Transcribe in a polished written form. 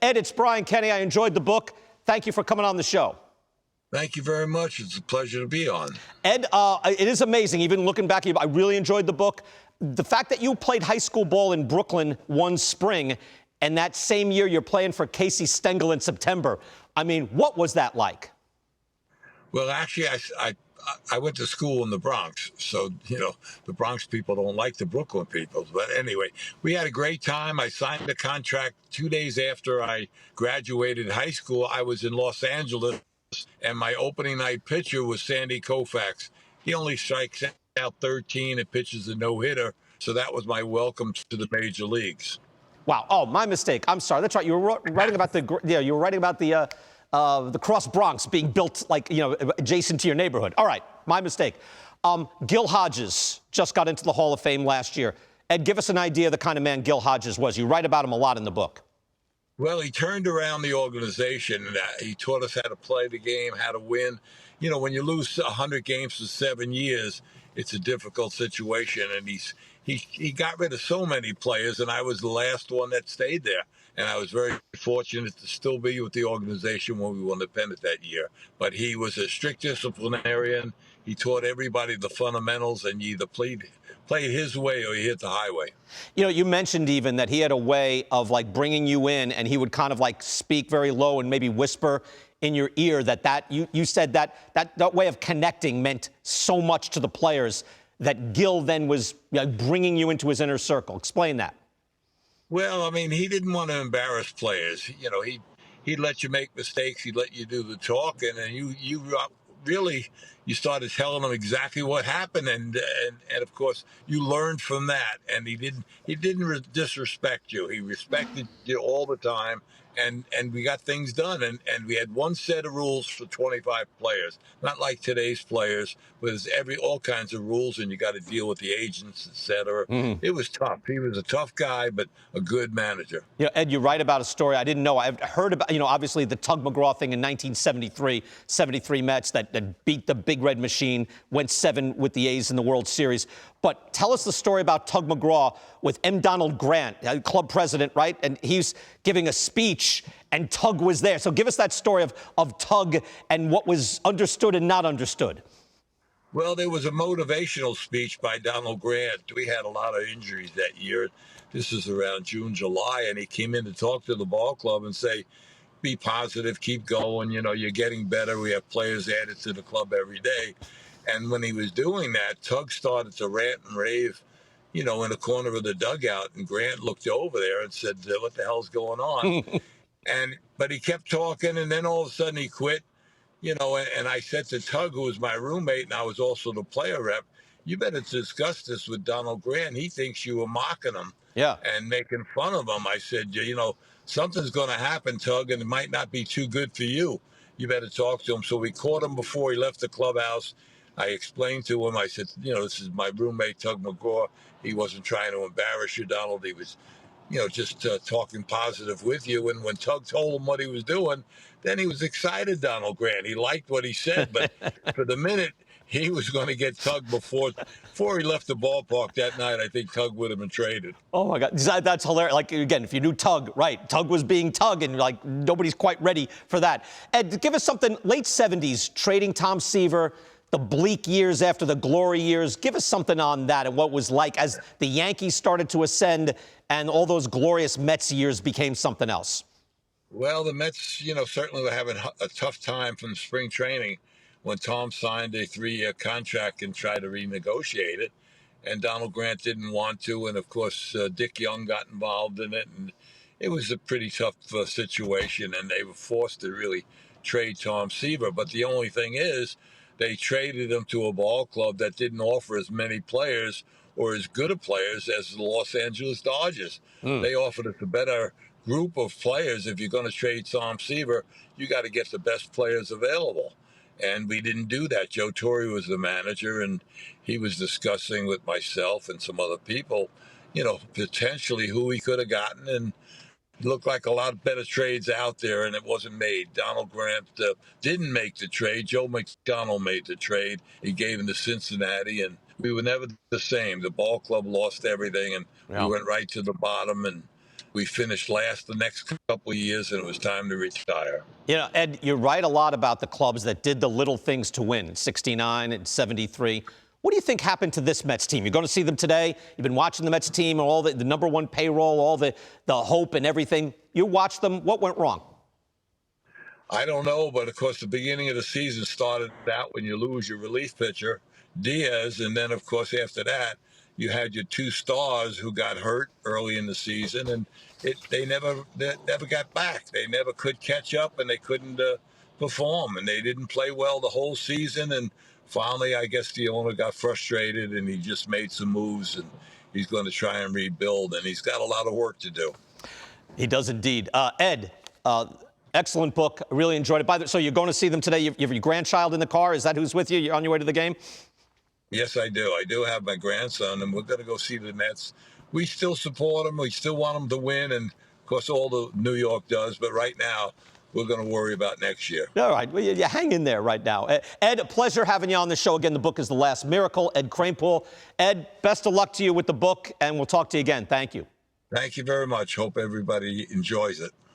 Ed, it's Brian Kenny. I enjoyed the book. Thank you for coming on the show. Thank you very much. It's a pleasure to be on. Ed, it is amazing. Even looking back, I really enjoyed the book. The fact that you played high school ball in Brooklyn one spring, and that same year you're playing for Casey Stengel in September. I mean, what was that like? Well, actually, I went to school in the Bronx, so the Bronx people don't like the Brooklyn people. But anyway, we had a great time. I signed the contract 2 days after I graduated high school. I was in Los Angeles, and my opening night pitcher was Sandy Koufax. He only strikes out 13 and pitches a no-hitter, so that was my welcome to the major leagues. Wow. Oh, my mistake. I'm sorry. That's right. You were writing about the Cross Bronx being built adjacent to your neighborhood. All right. My mistake. Gil Hodges just got into the Hall of Fame last year. Ed, give us an idea of the kind of man Gil Hodges was. You write about him a lot in the book. Well, he turned around the organization. He taught us how to play the game, how to win. When you lose 100 games for 7 years, it's a difficult situation. And he got rid of so many players, and I was the last one that stayed there. And I was very fortunate to still be with the organization when we won the pennant that year. But he was a strict disciplinarian. He taught everybody the fundamentals, and you either played his way or you hit the highway. You mentioned even that he had a way of bringing you in, and he would kind of speak very low and maybe whisper in your ear you said that way of connecting meant so much to the players that Gil then was bringing you into his inner circle. Explain that. Well, I mean, he didn't want to embarrass players. He'd let you make mistakes. He'd let you do the talking, and you started telling them exactly what happened, and of course you learned from that. And he didn't disrespect you. He respected you all the time, and we got things done. And we had one set of rules for 25 players, not like today's players, where there's all kinds of rules, and you got to deal with the agents, etc. Mm-hmm. It was tough. He was a tough guy, but a good manager. Ed, you write about a story I didn't know. I've heard about, obviously the Tug McGraw thing in 1973, 73 Mets that beat the Big Red Machine, went 7 with the A's in the World Series. But tell us the story about Tug McGraw with M. Donald Grant, club president, right? And he's giving a speech, and Tug was there. So give us that story of Tug and what was understood and not understood. Well, there was a motivational speech by Donald Grant. We had a lot of injuries that year. This is around June, July, and he came in to talk to the ball club and say, be positive, keep going. You're getting better. We have players added to the club every day. And when he was doing that, Tug started to rant and rave, in the corner of the dugout. And Grant looked over there and said, what the hell's going on? But he kept talking, and then all of a sudden he quit. And I said to Tug, who was my roommate, and I was also the player rep, you better discuss this with Donald Grant. He thinks you were mocking him and making fun of him. I said, something's going to happen, Tug, and it might not be too good for you. You better talk to him. So we caught him before he left the clubhouse. I explained to him, I said, this is my roommate, Tug McGraw. He wasn't trying to embarrass you, Donald. He was just talking positive with you. And when Tug told him what he was doing, then he was excited, Donald Grant. He liked what he said, but for the minute he was going to get Tug before he left the ballpark that night, I think Tug would have been traded. Oh, my God. That's hilarious. Again, if you knew Tug, right, Tug was being Tug, and nobody's quite ready for that. Ed, give us something, late 70s, trading Tom Seaver, the bleak years after the glory years. Give us something on that and what it was like as the Yankees started to ascend and all those glorious Mets years became something else. Well, the Mets, certainly were having a tough time from spring training when Tom signed a 3-year contract and tried to renegotiate it. And Donald Grant didn't want to. And, of course, Dick Young got involved in it. And it was a pretty tough situation. And they were forced to really trade Tom Seaver. But the only thing is, they traded him to a ball club that didn't offer as many players or as good of players as the Los Angeles Dodgers. They offered us a better group of players. If you're going to trade Tom Seaver, you got to get the best players available. And we didn't do that. Joe Torre was the manager, and he was discussing with myself and some other people, potentially who he could have gotten. And it looked like a lot better trades out there, and it wasn't made. Donald Grant didn't make the trade. Joe McDonald made the trade. He gave him to Cincinnati, and we were never the same. The ball club lost everything, and we went right to the bottom. And We finished last the next couple of years, and it was time to retire. You know, Ed, you write a lot about the clubs that did the little things to win in 69 and 73. What do you think happened to this Mets team? You're going to see them today. You've been watching the Mets team, all the number one payroll, all the hope and everything. You watched them. What went wrong? I don't know, but of course, the beginning of the season started out when you lose your relief pitcher, Diaz, and then, of course, after that, you had your two stars who got hurt early in the season, and they never got back. They never could catch up, and they couldn't perform, and they didn't play well the whole season. And finally, I guess the owner got frustrated, and he just made some moves, and he's going to try and rebuild, and he's got a lot of work to do. He does indeed. Ed, excellent book. I really enjoyed it. By the way, so you're going to see them today. You have your grandchild in the car. Is that who's with you? You're on your way to the game? Yes, I do. I do have my grandson, and we're going to go see the Mets. We still support them. We still want them to win, and of course, all the New York does. But right now, we're going to worry about next year. All right. Well, you hang in there right now. Ed, a pleasure having you on the show again. The book is The Last Miracle. Ed Kranepool. Ed, best of luck to you with the book, and we'll talk to you again. Thank you. Thank you very much. Hope everybody enjoys it.